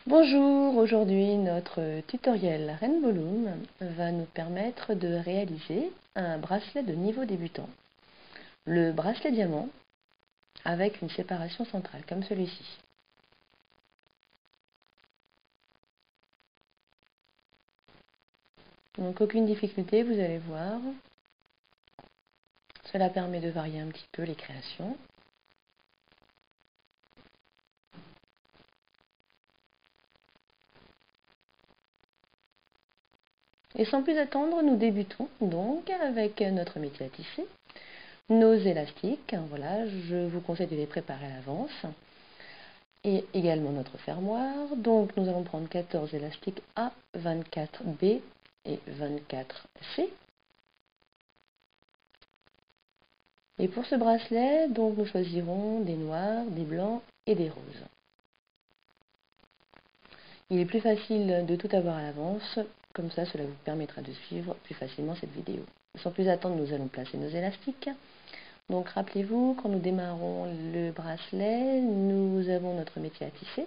Bonjour, aujourd'hui notre tutoriel Rainbow Loom va nous permettre de réaliser un bracelet de niveau débutant. Le bracelet diamant avec une séparation centrale comme celui-ci. Donc aucune difficulté, vous allez voir. Cela permet de varier un petit peu les créations. Et sans plus attendre, nous débutons donc avec notre métier à tisser, nos élastiques. Voilà, je vous conseille de les préparer à l'avance. Et également notre fermoir. Donc nous allons prendre 14 élastiques A, 24B et 24C. Et pour ce bracelet, donc nous choisirons des noirs, des blancs et des roses. Il est plus facile de tout avoir à l'avance, comme ça cela vous permettra de suivre plus facilement cette vidéo. Sans plus attendre, nous allons placer nos élastiques. Donc rappelez-vous, quand nous démarrons le bracelet, nous avons notre métier à tisser,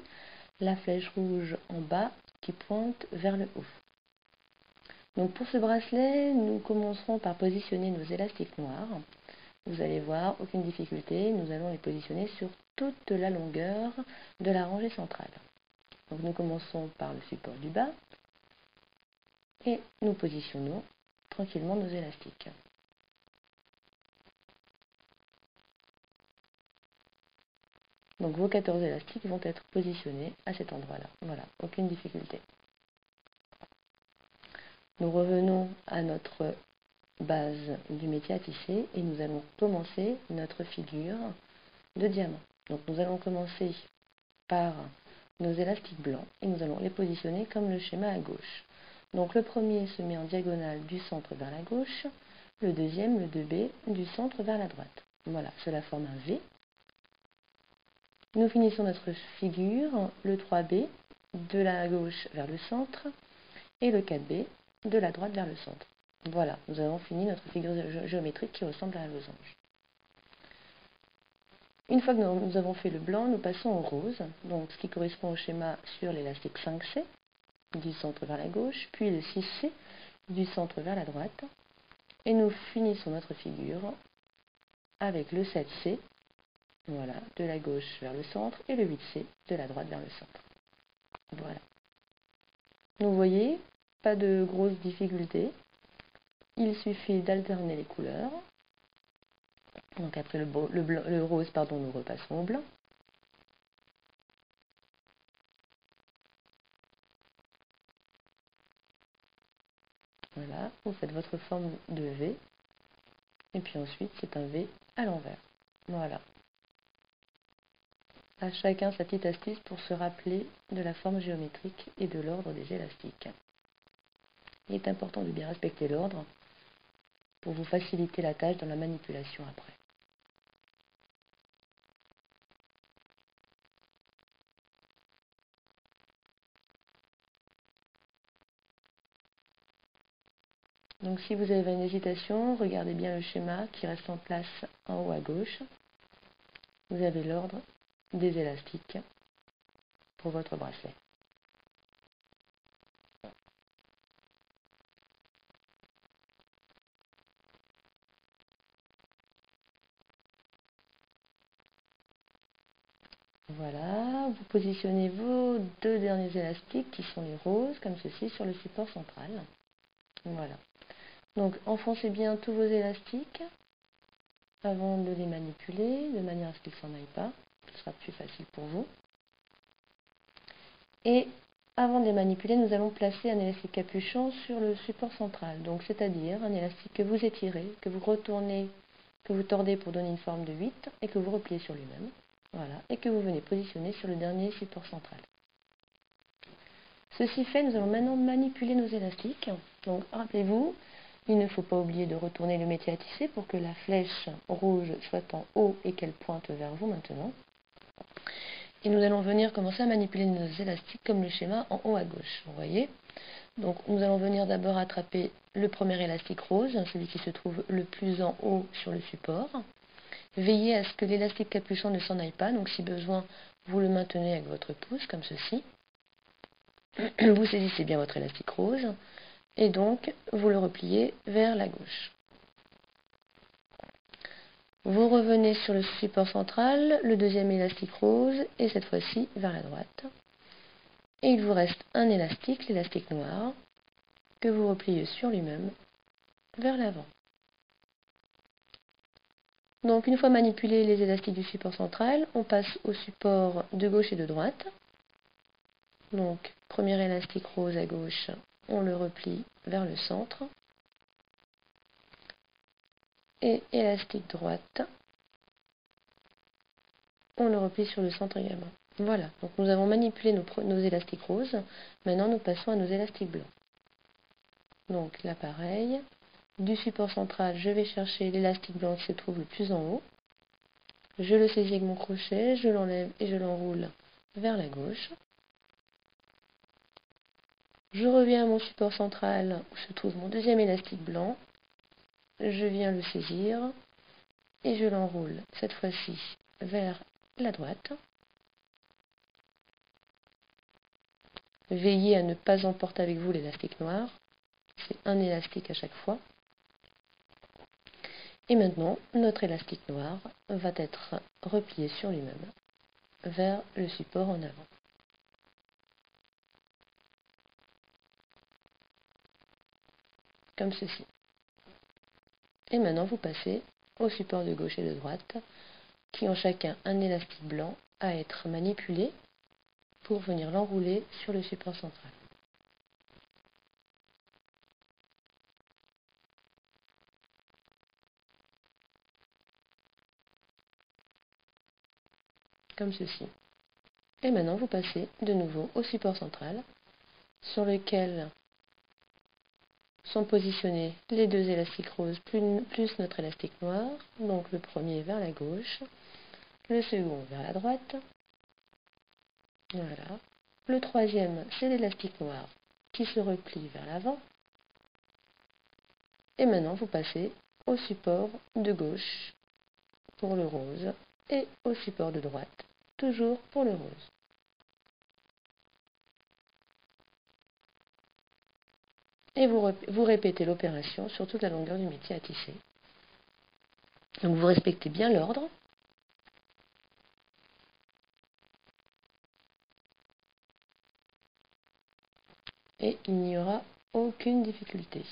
la flèche rouge en bas qui pointe vers le haut. Donc pour ce bracelet, nous commencerons par positionner nos élastiques noirs. Vous allez voir, aucune difficulté, nous allons les positionner sur toute la longueur de la rangée centrale. Donc nous commençons par le support du bas et nous positionnons tranquillement nos élastiques. Donc vos 14 élastiques vont être positionnés à cet endroit-là. Voilà, aucune difficulté. Nous revenons à notre base du métier à tisser et nous allons commencer notre figure de diamant. Donc nous allons commencer par nos élastiques blancs et nous allons les positionner comme le schéma à gauche. Donc le premier se met en diagonale du centre vers la gauche, le deuxième, le 2B, du centre vers la droite. Voilà, cela forme un V. Nous finissons notre figure, le 3B, de la gauche vers le centre, et le 4B, de la droite vers le centre. Voilà, nous avons fini notre figure géométrique qui ressemble à un losange. Une fois que nous avons fait le blanc, nous passons au rose, donc ce qui correspond au schéma sur l'élastique 5C, du centre vers la gauche, puis le 6C, du centre vers la droite, et nous finissons notre figure avec le 7C, voilà, de la gauche vers le centre, et le 8C, de la droite vers le centre. Voilà. Donc vous voyez, pas de grosses difficultés, il suffit d'alterner les couleurs. Donc après le rose, nous repassons au blanc. Voilà, vous faites votre forme de V. Et puis ensuite, c'est un V à l'envers. Voilà. À chacun sa petite astuce pour se rappeler de la forme géométrique et de l'ordre des élastiques. Il est important de bien respecter l'ordre pour vous faciliter la tâche dans la manipulation après. Donc si vous avez une hésitation, regardez bien le schéma qui reste en place en haut à gauche. Vous avez l'ordre des élastiques pour votre bracelet. Voilà, vous positionnez vos deux derniers élastiques qui sont les roses, comme ceci, sur le support central. Voilà. Donc enfoncez bien tous vos élastiques avant de les manipuler, de manière à ce qu'ils ne s'en aillent pas. Ce sera plus facile pour vous. Et avant de les manipuler, nous allons placer un élastique capuchon sur le support central. Donc c'est-à-dire un élastique que vous étirez, que vous retournez, que vous tordez pour donner une forme de 8 et que vous repliez sur lui-même. Voilà, et que vous venez positionner sur le dernier support central. Ceci fait, nous allons maintenant manipuler nos élastiques. Donc rappelez-vous, il ne faut pas oublier de retourner le métier à tisser pour que la flèche rouge soit en haut et qu'elle pointe vers vous maintenant. Et nous allons venir commencer à manipuler nos élastiques comme le schéma en haut à gauche. Vous voyez? Donc nous allons venir d'abord attraper le premier élastique rose, celui qui se trouve le plus en haut sur le support. Veillez à ce que l'élastique capuchon ne s'en aille pas, donc si besoin, vous le maintenez avec votre pouce, comme ceci. vous saisissez bien votre élastique rose et donc vous le repliez vers la gauche. Vous revenez sur le support central, le deuxième élastique rose et cette fois-ci vers la droite. Et il vous reste un élastique, l'élastique noir, que vous repliez sur lui-même vers l'avant. Donc une fois manipulés les élastiques du support central, on passe au support de gauche et de droite. Donc premier élastique rose à gauche, on le replie vers le centre. Et élastique droite, on le replie sur le centre également. Voilà, donc nous avons manipulé nos élastiques roses. Maintenant nous passons à nos élastiques blancs. Donc là pareil, du support central, je vais chercher l'élastique blanc qui se trouve le plus en haut. Je le saisis avec mon crochet, je l'enlève et je l'enroule vers la gauche. Je reviens à mon support central où se trouve mon deuxième élastique blanc. Je viens le saisir et je l'enroule cette fois-ci vers la droite. Veillez à ne pas emporter avec vous l'élastique noir. C'est un élastique à chaque fois. Et maintenant, notre élastique noir va être replié sur lui-même vers le support en avant. Comme ceci. Et maintenant, vous passez au support de gauche et de droite qui ont chacun un élastique blanc à être manipulé pour venir l'enrouler sur le support central. Comme ceci. Et maintenant, vous passez de nouveau au support central sur lequel sont positionnés les deux élastiques roses plus notre élastique noir. Donc le premier vers la gauche, le second vers la droite. Voilà. Le troisième, c'est l'élastique noir qui se replie vers l'avant. Et maintenant, vous passez au support de gauche pour le rose et au support de droite, toujours pour le rose. Et vous répétez l'opération sur toute la longueur du métier à tisser. Donc vous respectez bien l'ordre. Et il n'y aura aucune difficulté.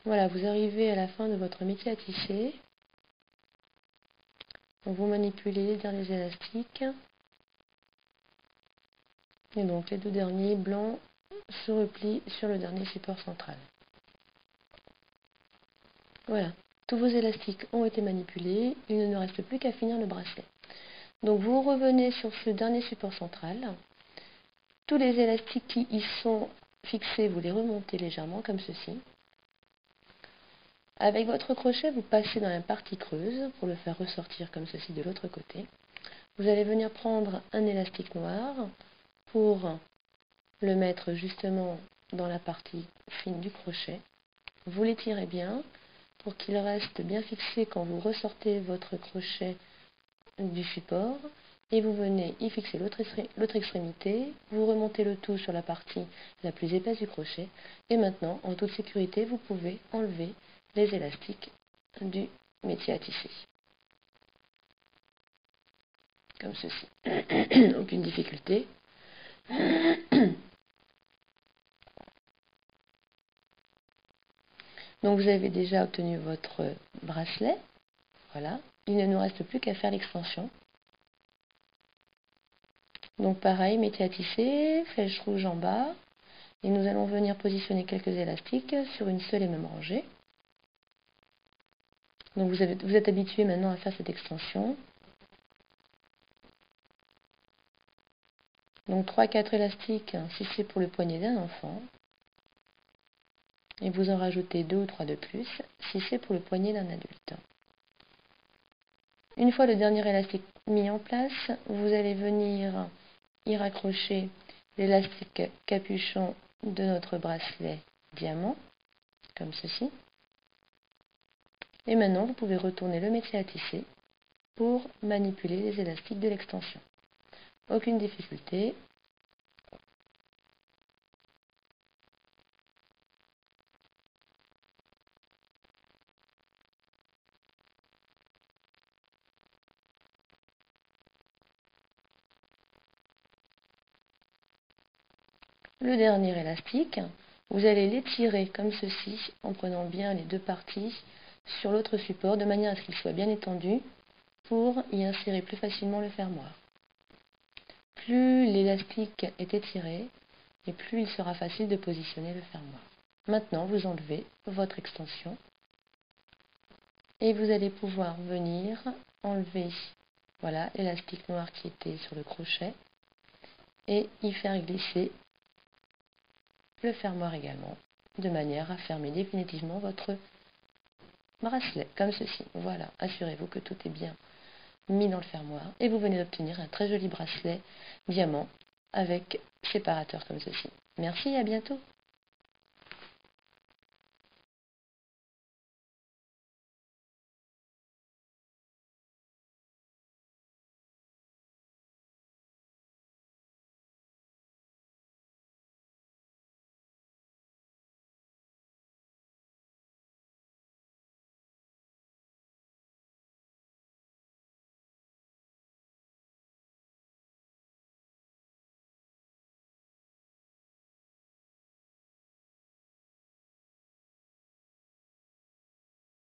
Voilà, vous arrivez à la fin de votre métier à tisser. Donc vous manipulez les derniers élastiques. Et donc les deux derniers blancs se replient sur le dernier support central. Voilà, tous vos élastiques ont été manipulés. Il ne nous reste plus qu'à finir le bracelet. Donc vous revenez sur ce dernier support central. Tous les élastiques qui y sont fixés, vous les remontez légèrement comme ceci. Avec votre crochet, vous passez dans la partie creuse pour le faire ressortir comme ceci de l'autre côté. Vous allez venir prendre un élastique noir pour le mettre justement dans la partie fine du crochet. Vous l'étirez bien pour qu'il reste bien fixé quand vous ressortez votre crochet du support. Et vous venez y fixer l'autre extrémité, vous remontez le tout sur la partie la plus épaisse du crochet. Et maintenant, en toute sécurité, vous pouvez enlever les élastiques du métier à tisser. Comme ceci. Aucune difficulté. Donc vous avez déjà obtenu votre bracelet. Voilà. Il ne nous reste plus qu'à faire l'extension. Donc pareil, métier à tisser, flèche rouge en bas. Et nous allons venir positionner quelques élastiques sur une seule et même rangée. Donc vous êtes habitué maintenant à faire cette extension. Donc 3-4 élastiques si c'est pour le poignet d'un enfant. Et vous en rajoutez 2 ou 3 de plus si c'est pour le poignet d'un adulte. Une fois le dernier élastique mis en place, vous allez venir y raccrocher l'élastique capuchon de notre bracelet diamant, comme ceci. Et maintenant, vous pouvez retourner le métier à tisser pour manipuler les élastiques de l'extension. Aucune difficulté. Le dernier élastique, vous allez l'étirer comme ceci en prenant bien les deux parties sur l'autre support de manière à ce qu'il soit bien étendu pour y insérer plus facilement le fermoir. Plus l'élastique est étiré et plus il sera facile de positionner le fermoir. Maintenant, vous enlevez votre extension et vous allez pouvoir venir enlever voilà, l'élastique noir qui était sur le crochet et y faire glisser le fermoir également, de manière à fermer définitivement votre bracelet, comme ceci. Voilà, assurez-vous que tout est bien mis dans le fermoir et vous venez d'obtenir un très joli bracelet diamant avec séparateur comme ceci. Merci et à bientôt.